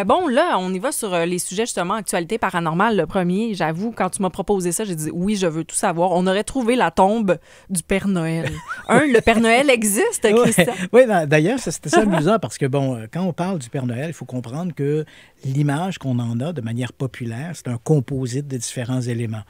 Bon, là, on y va sur les sujets, justement, actualité paranormale. Le premier, j'avoue, quand tu m'as proposé ça, j'ai dit oui, je veux tout savoir. On aurait trouvé la tombe du Père Noël. Le Père Noël existe, Christian? Oui, d'ailleurs, c'était ça amusant parce que, bon, quand on parle du Père Noël, il faut comprendre que l'image qu'on en a de manière populaire, c'est un composite de différents éléments.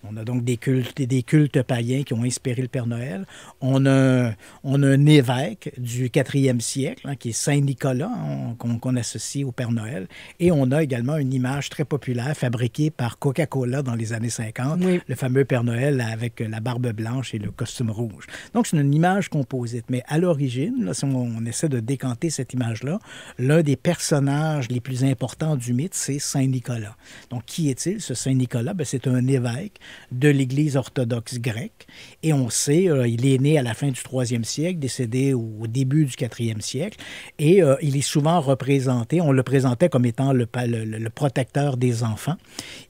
On a donc des cultes païens qui ont inspiré le Père Noël. On a un évêque du 4e siècle, qui est Saint-Nicolas, qu'on associe au Père Noël. Et on a également une image très populaire fabriquée par Coca-Cola dans les années 50, oui. Le fameux Père Noël avec la barbe blanche et le costume rouge. Donc, c'est une image composite. Mais à l'origine, là, si on essaie de décanter cette image-là, l'un des personnages les plus importants du mythe, c'est Saint-Nicolas. Donc, qui est-il, ce Saint-Nicolas? C'est un évêque de l'Église orthodoxe grecque. Et on sait, il est né à la fin du 3e siècle, décédé au début du 4e siècle. Et il est souvent représenté, on le présentait comme étant le protecteur des enfants.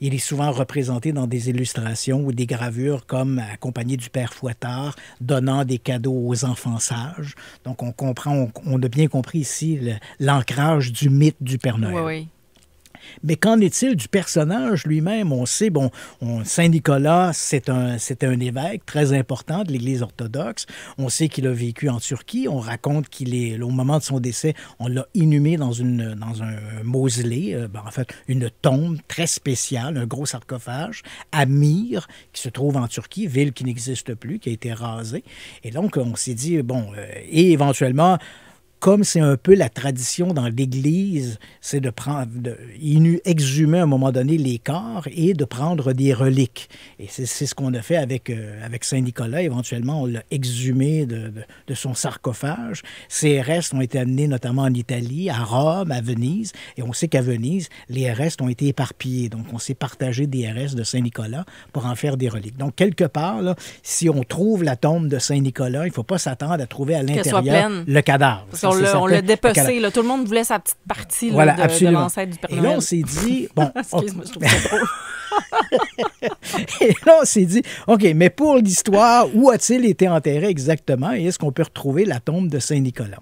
Il est souvent représenté dans des illustrations ou des gravures comme accompagné du Père Fouettard, donnant des cadeaux aux enfants sages. Donc, on a bien compris ici l'ancrage du mythe du Père Noël. Oui, oui. Mais qu'en est-il du personnage lui-même? On sait, Saint-Nicolas, c'est un évêque très important de l'Église orthodoxe. On sait qu'il a vécu en Turquie. On raconte au moment de son décès, on l'a inhumé dans un mausolée, en fait, une tombe très spéciale, un gros sarcophage à Myre, qui se trouve en Turquie, ville qui n'existe plus, qui a été rasée. Et donc, on s'est dit, et éventuellement, comme c'est un peu la tradition dans l'Église, c'est exhumer à un moment donné les corps et de prendre des reliques. Et c'est ce qu'on a fait avec Saint-Nicolas. Éventuellement, on l'a exhumé de son sarcophage. Ses restes ont été amenés notamment en Italie, à Rome, à Venise. Et on sait qu'à Venise, les restes ont été éparpillés. Donc, on s'est partagé des restes de Saint-Nicolas pour en faire des reliques. Donc, quelque part, là, si on trouve la tombe de Saint-Nicolas, il ne faut pas s'attendre à trouver à l'intérieur le cadavre. On l'a dépecé. Tout le monde voulait sa petite partie voilà, de l'ancêtre du Père Noël. Et là, on s'est dit... Excuse-moi, je trouve ça drôle. Et là, on s'est dit, OK, mais pour l'histoire, où a-t-il été enterré exactement et est-ce qu'on peut retrouver la tombe de Saint-Nicolas?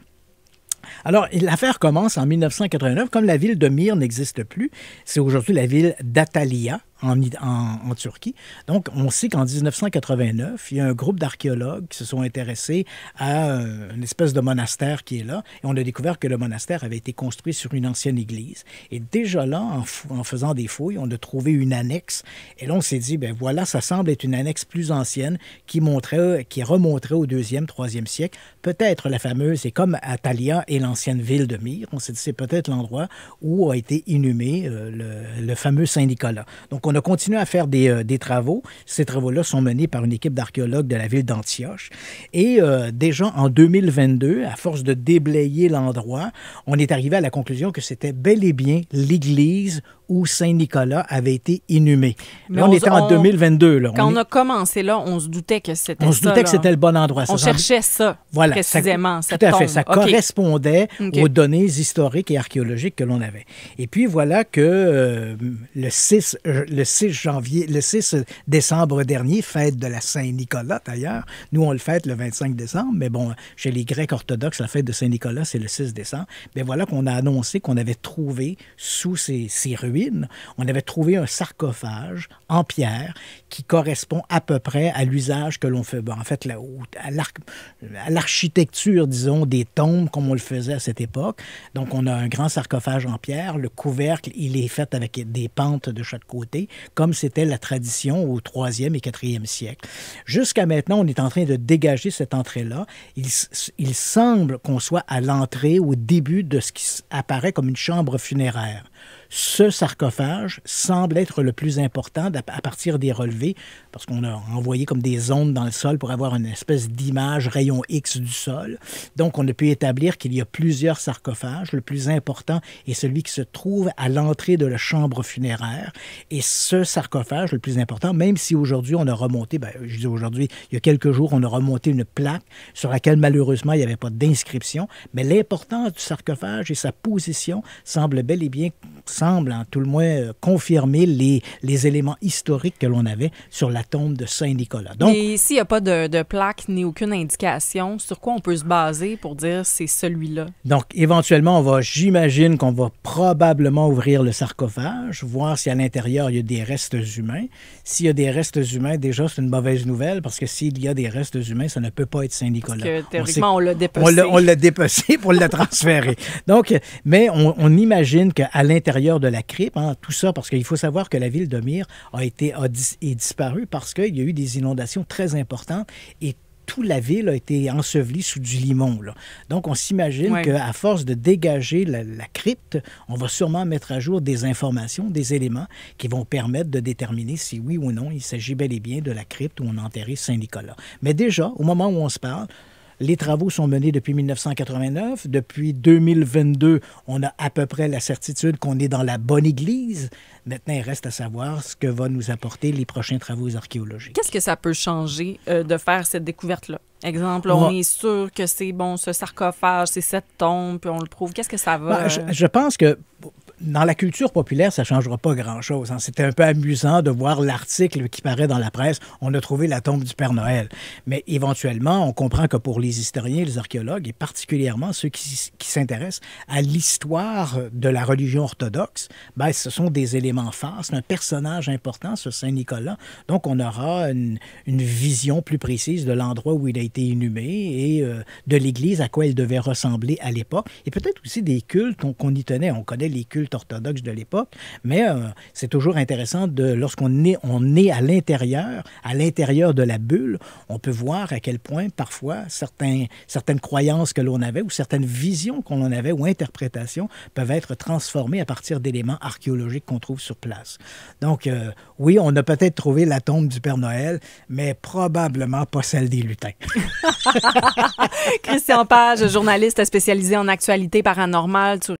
Alors, l'affaire commence en 1989. Comme la ville de Myre n'existe plus, c'est aujourd'hui la ville d'Antalya, en Turquie. Donc, on sait qu'en 1989, il y a un groupe d'archéologues qui se sont intéressés à une espèce de monastère qui est là. Et on a découvert que le monastère avait été construit sur une ancienne église. Et déjà là, en faisant des fouilles, on a trouvé une annexe. Et là, on s'est dit, voilà, ça semble être une annexe plus ancienne qui remonterait au 2e, 3e siècle. Peut-être la fameuse, et comme Antalya est l'ancienne ville de Myre, on s'est dit, c'est peut-être l'endroit où a été inhumé le fameux Saint-Nicolas. Donc, on a continué à faire des travaux. Ces travaux-là sont menés par une équipe d'archéologues de la ville d'Antioche. Et déjà en 2022, à force de déblayer l'endroit, on est arrivé à la conclusion que c'était bel et bien l'église où Saint-Nicolas avait été inhumé. Mais là, on était en 2022. Là. Quand on a commencé là, on se doutait que c'était ça. On se doutait que c'était le bon endroit. On cherchait ça, précisément, cette tombe. Tout à fait. Ça correspondait aux données historiques et archéologiques que l'on avait. Et puis, voilà que le 6 décembre dernier, fête de la Saint-Nicolas, d'ailleurs. Nous, on le fête le 25 décembre, mais chez les Grecs orthodoxes, la fête de Saint-Nicolas, c'est le 6 décembre. Mais voilà qu'on a annoncé qu'on avait trouvé sous ces ruines, on avait trouvé un sarcophage en pierre qui correspond à peu près à l'usage que l'on fait, en fait, à l'architecture, disons, des tombes comme on le faisait à cette époque. Donc, on a un grand sarcophage en pierre. Le couvercle, il est fait avec des pentes de chaque côté, comme c'était la tradition au 3e et 4e siècle. Jusqu'à maintenant, on est en train de dégager cette entrée-là. Il semble qu'on soit à l'entrée, au début de ce qui apparaît comme une chambre funéraire. Ce sarcophage semble être le plus important à partir des relevés, parce qu'on a envoyé comme des ondes dans le sol pour avoir une espèce d'image rayon X du sol. Donc, on a pu établir qu'il y a plusieurs sarcophages. Le plus important est celui qui se trouve à l'entrée de la chambre funéraire. Et ce sarcophage, le plus important, même si aujourd'hui on a remonté, je dis aujourd'hui, il y a quelques jours, on a remonté une plaque sur laquelle malheureusement il n'y avait pas d'inscription, mais l'importance du sarcophage et sa position semble bel et bien semble, en tout le moins, confirmer les éléments historiques que l'on avait sur la tombe de Saint-Nicolas. Donc, mais s'il n'y a pas de plaque ni aucune indication, sur quoi on peut se baser pour dire c'est celui-là? Donc, éventuellement, j'imagine qu'on va probablement ouvrir le sarcophage, voir si à l'intérieur, il y a des restes humains. S'il y a des restes humains, déjà, c'est une mauvaise nouvelle, parce que s'il y a des restes humains, ça ne peut pas être Saint-Nicolas. Parce que théoriquement, on l'a dépecé. On l'a dépecé pour le transférer. Donc, mais on imagine qu'à l'intérieur de la crypte, tout ça, parce qu'il faut savoir que la ville de Myre est disparue parce qu'il y a eu des inondations très importantes et toute la ville a été ensevelie sous du limon. Là. Donc, on s'imagine qu'à force de dégager la crypte, on va sûrement mettre à jour des informations, des éléments qui vont permettre de déterminer si oui ou non il s'agit bel et bien de la crypte où on a enterré Saint-Nicolas. Mais déjà, au moment où on se parle, les travaux sont menés depuis 1989. Depuis 2022, on a à peu près la certitude qu'on est dans la bonne église. Maintenant, il reste à savoir ce que va nous apporter les prochains travaux archéologiques. Qu'est-ce que ça peut changer de faire cette découverte-là? Exemple, on est sûr que c'est bon, ce sarcophage, c'est cette tombe, puis on le prouve. Qu'est-ce que ça va? Je pense que dans la culture populaire, ça ne changera pas grand-chose. C'était un peu amusant de voir l'article qui paraît dans la presse. On a trouvé la tombe du Père Noël. Mais éventuellement, on comprend que pour les historiens, les archéologues, et particulièrement ceux qui s'intéressent à l'histoire de la religion orthodoxe, ce sont des éléments phares. C'est un personnage important, ce Saint-Nicolas. Donc, on aura une vision plus précise de l'endroit où il a été inhumé et de l'Église, à quoi elle devait ressembler à l'époque. Et peut-être aussi des cultes qu'on y tenait. On connaît les cultes orthodoxes de l'époque, mais c'est toujours intéressant lorsqu'on est à l'intérieur de la bulle, on peut voir à quel point parfois certaines croyances que l'on avait ou certaines visions qu'on en avait ou interprétations peuvent être transformées à partir d'éléments archéologiques qu'on trouve sur place. Donc, oui, on a peut-être trouvé la tombe du Père Noël, mais probablement pas celle des lutins. Christian Page, journaliste spécialisé en actualité paranormale.